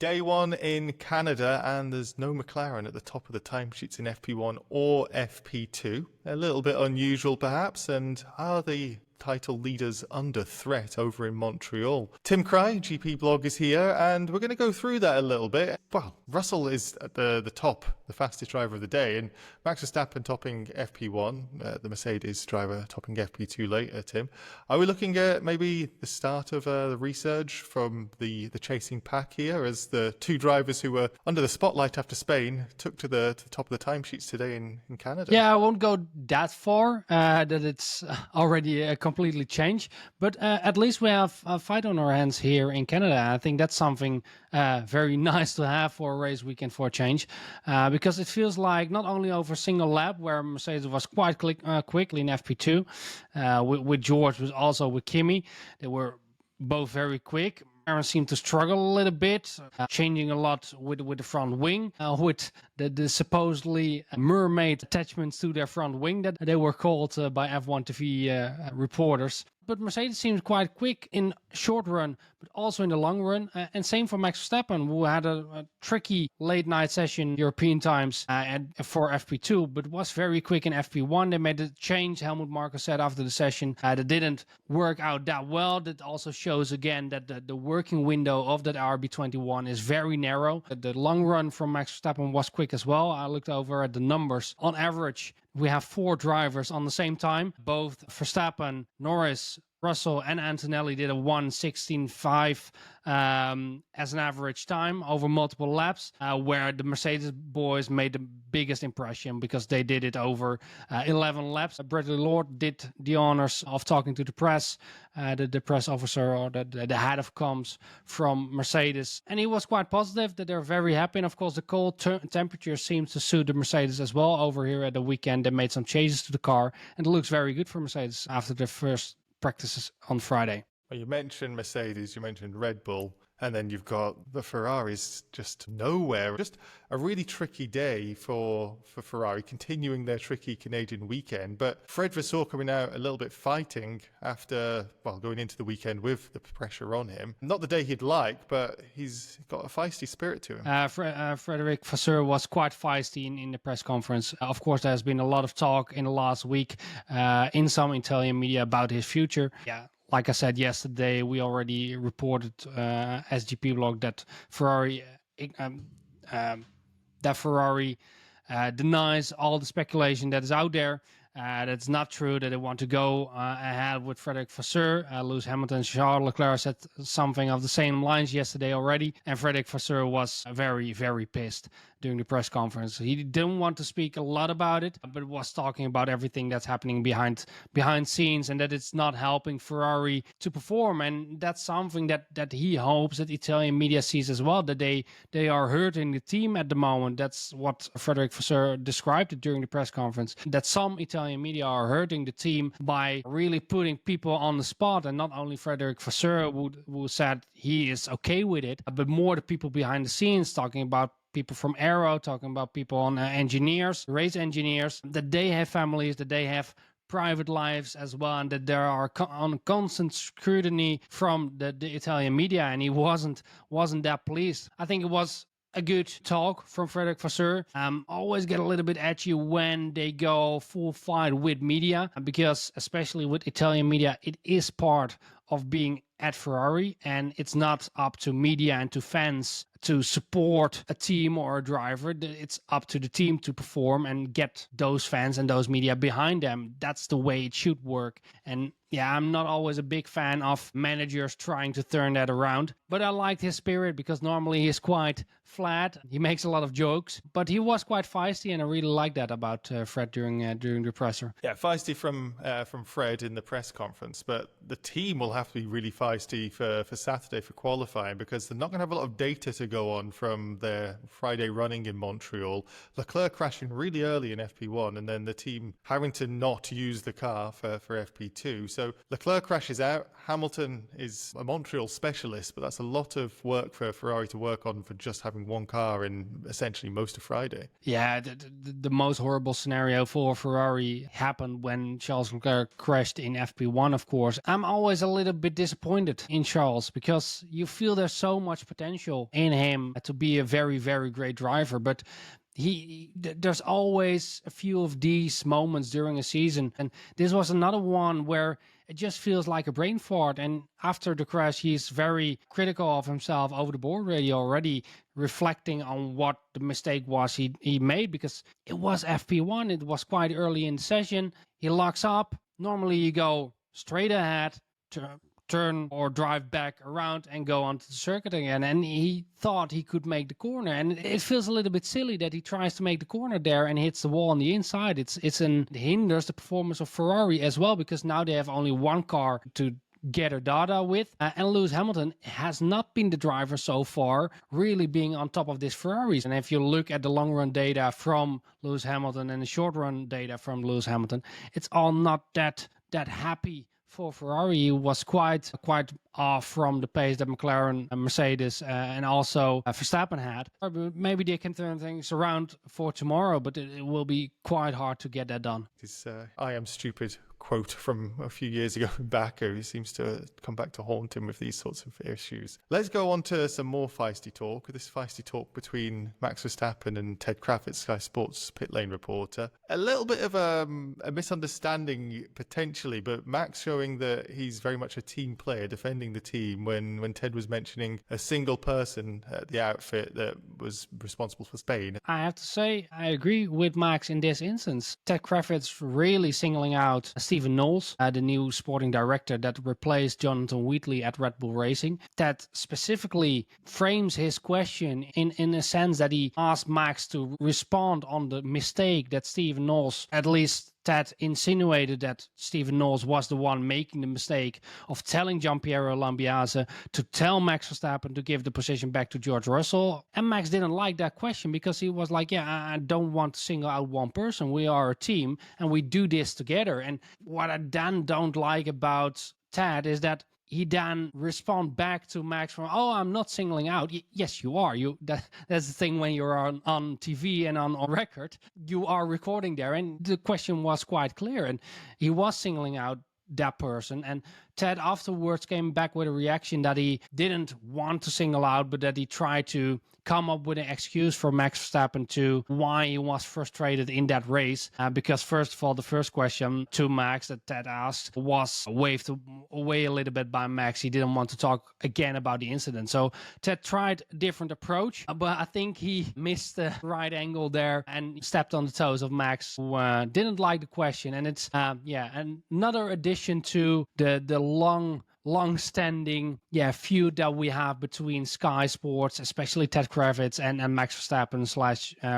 Day one in Canada, and there's no McLaren at the top of the timesheets in FP1 or FP2. A little bit unusual, perhaps, and are the title leaders under threat over in Montreal? Tim Kraaij, GPblog, is here, and we're going to go through that a little bit. Well, Russell is at the top, the fastest driver of the day, and Max Verstappen topping FP1, the Mercedes driver topping FP2 later, Tim. Are we looking at maybe the start of the resurge from the chasing pack here, as the two drivers who were under the spotlight after Spain took to the top of the timesheets today in Canada? Yeah, I won't go that far, that it's already completely changed, but at least we have a fight on our hands here in Canada. I think that's something very nice to have for a race weekend for a change, because it feels like not only over a single lap where Mercedes was quite quickly in FP2 with George, but also with Kimi. They were both very quick. McLaren seemed to struggle a little bit, changing a lot with the front wing, with the supposedly mermaid attachments to their front wing that they were called by F1 TV reporters. But Mercedes seemed quite quick in short run, but also in the long run. And same for Max Verstappen, who had a tricky late night session European times for FP2, but was very quick in FP1. They made a change, Helmut Marko said after the session, that didn't work out that well. That also shows again that the working window of that RB21 is very narrow. The long run from Max Verstappen was quick as well. I looked over at the numbers. On average, we have 4 drivers on the same time. Both Verstappen, Norris, Russell and Antonelli did a 1:16.5 as an average time over multiple laps, where the Mercedes boys made the biggest impression because they did it over 11 laps. Bradley Lord did the honors of talking to the press, the press officer or the head of comms from Mercedes, and he was quite positive that they're very happy. And of course, the cold temperature seems to suit the Mercedes as well. Over here at the weekend, they made some changes to the car, and it looks very good for Mercedes after their first practices on Friday. Well, you mentioned Mercedes, you mentioned Red Bull, and then you've got the Ferraris just nowhere. Just a really tricky day for Ferrari, continuing their tricky Canadian weekend. But Fred Vasseur coming out a little bit fighting after, well, going into the weekend with the pressure on him. Not the day he'd like, but he's got a feisty spirit to him. Frederic Vasseur was quite feisty in the press conference. Of course, there's been a lot of talk in the last week in some Italian media about his future. Yeah. Like I said yesterday, we already reported as GPblog that Ferrari denies all the speculation that is out there. That's not true, that they want to go ahead with Frederic Vasseur. Lewis Hamilton and Charles Leclerc said something of the same lines yesterday already. And Frederic Vasseur was very, very pissed during the press conference. He didn't want to speak a lot about it, but was talking about everything that's happening behind scenes, and that it's not helping Ferrari to perform. And that's something that he hopes that Italian media sees as well, that they are hurting the team at the moment. That's what Frederic Vasseur described it during the press conference, that some Italian media are hurting the team by really putting people on the spot. And not only Frederic Vasseur, who said he is okay with it, but more the people behind the scenes, talking about people from Aero, talking about people on engineers, race engineers, that they have families, that they have private lives as well, and that there are on constant scrutiny from the Italian media, and he wasn't that pleased. I think it was a good talk from Frederic Vasseur. Always get a little bit edgy when they go full fight with media, because especially with Italian media, it is part of being at Ferrari, and it's not up to media and to fans to support a team or a driver. It's up to the team to perform and get those fans and those media behind them. That's the way it should work. And yeah, I'm not always a big fan of managers trying to turn that around, but I liked his spirit because normally he's quite flat. He makes a lot of jokes, but he was quite feisty, and I really like that about Fred during the presser. Yeah, feisty from Fred in the press conference, but the team will have to be really feisty for Saturday for qualifying, because they're not going to have a lot of data to go on from their Friday running in Montreal. Leclerc crashing really early in FP1, and then the team having to not use the car for FP2. So Leclerc crashes out. Hamilton is a Montreal specialist, but that's a lot of work for Ferrari to work on for just having one car in essentially most of Friday. Yeah, the most horrible scenario for Ferrari happened when Charles Leclerc crashed in FP1, of course. I'm always a little bit disappointed in Charles, because you feel there's so much potential in him to be a very, very great driver, but there's always a few of these moments during a season, and this was another one where it just feels like a brain fart. And after the crash, he's very critical of himself over the board radio already, reflecting on what the mistake was he made, because it was FP1. It was quite early in the session. He locks up. Normally you go straight ahead, turn or drive back around and go onto the circuit again, and he thought he could make the corner, and it feels a little bit silly that he tries to make the corner there and hits the wall on the inside. It hinders the performance of Ferrari as well, because now they have only one car to gather data with, and Lewis Hamilton has not been the driver so far really being on top of this Ferraris. And if you look at the long run data from Lewis Hamilton and the short run data from Lewis Hamilton, it's all not that happy for Ferrari. He was quite off from the pace that McLaren and Mercedes and also Verstappen had. Maybe they can turn things around for tomorrow, but it will be quite hard to get that done. This I am stupid quote from a few years ago in Baku. He seems to come back to haunt him with these sorts of issues. Let's go on to some more feisty talk. This feisty talk between Max Verstappen and Ted Kravitz, Sky Sports pit lane reporter. A little bit of a misunderstanding potentially, but Max showing that he's very much a team player, defending the team when Ted was mentioning a single person at the outfit that was responsible for Spain. I have to say, I agree with Max in this instance. Ted Kravitz really singling out Stephen Knowles, the new sporting director that replaced Jonathan Wheatley at Red Bull Racing. Ted specifically frames his question in a sense that he asked Max to respond on the mistake that Stephen Knowles, at least Ted insinuated that Stephen Knowles was the one making the mistake of telling Gianpiero Lambiase to tell Max Verstappen to give the position back to George Russell. And Max didn't like that question because he was like, yeah, I don't want to single out one person. We are a team and we do this together. And what I then don't like about Ted is that he then respond back to Max from, oh, I'm not singling out. Yes, you are. That's the thing when you're on TV and on record. You are recording there. And the question was quite clear. And he was singling out that person. And Ted afterwards came back with a reaction that he didn't want to single out, but that he tried to come up with an excuse for Max Verstappen to why he was frustrated in that race. Because first of all, the first question to Max that Ted asked was waved away a little bit by Max. He didn't want to talk again about the incident. So Ted tried a different approach, but I think he missed the right angle there and stepped on the toes of Max, who didn't like the question. And it's, another addition to the long-standing feud that we have between Sky Sports, especially Ted Kravitz and Max Verstappen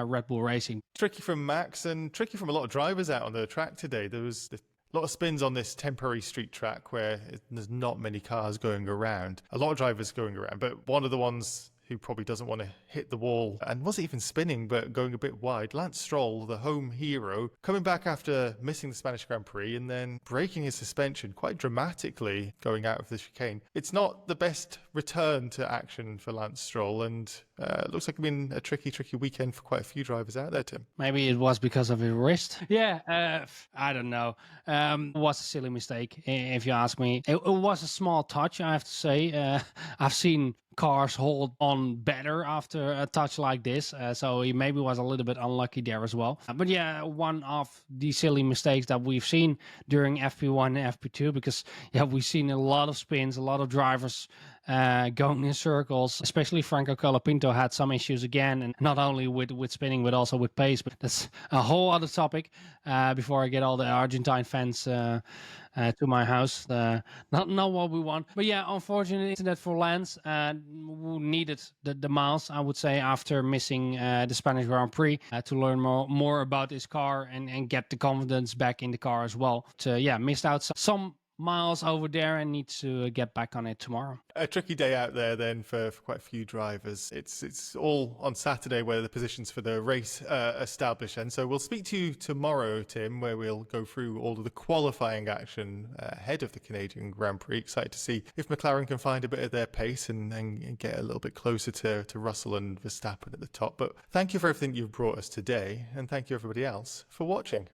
/ Red Bull Racing. Tricky from Max and tricky from a lot of drivers out on the track today. There was a lot of spins on this temporary street track where there's not many cars going around. A lot of drivers going around, but one of the ones who probably doesn't want to hit the wall and wasn't even spinning but going a bit wide, Lance Stroll, the home hero, coming back after missing the Spanish Grand Prix and then breaking his suspension quite dramatically going out of the chicane. It's not the best return to action for Lance Stroll, and it looks like it's been a tricky weekend for quite a few drivers out there, Tim. Maybe it was because of his wrist. I don't know. It was a silly mistake, if you ask me. It was a small touch, I have to say. I've seen cars hold on better after a touch like this, so he maybe was a little bit unlucky there as well. But yeah, one of the silly mistakes that we've seen during FP1 and FP2, because we've seen a lot of spins, a lot of drivers going in circles. Especially Franco Colapinto had some issues again, and not only with spinning but also with pace. But that's a whole other topic. Before I get all the Argentine fans to my house, not what we want. But yeah, unfortunately, that for Lance, who needed the miles, I would say, after missing the Spanish Grand Prix, to learn more about his car and get the confidence back in the car as well. Missed out some miles over there and needs to get back on it tomorrow. A tricky day out there then for quite a few drivers. It's all on Saturday where the positions for the race established, and so we'll speak to you tomorrow, Tim, where we'll go through all of the qualifying action ahead of the Canadian Grand Prix. Excited to see if McLaren can find a bit of their pace and get a little bit closer to Russell and Verstappen at the top. But thank you for everything you've brought us today, and thank you everybody else for watching.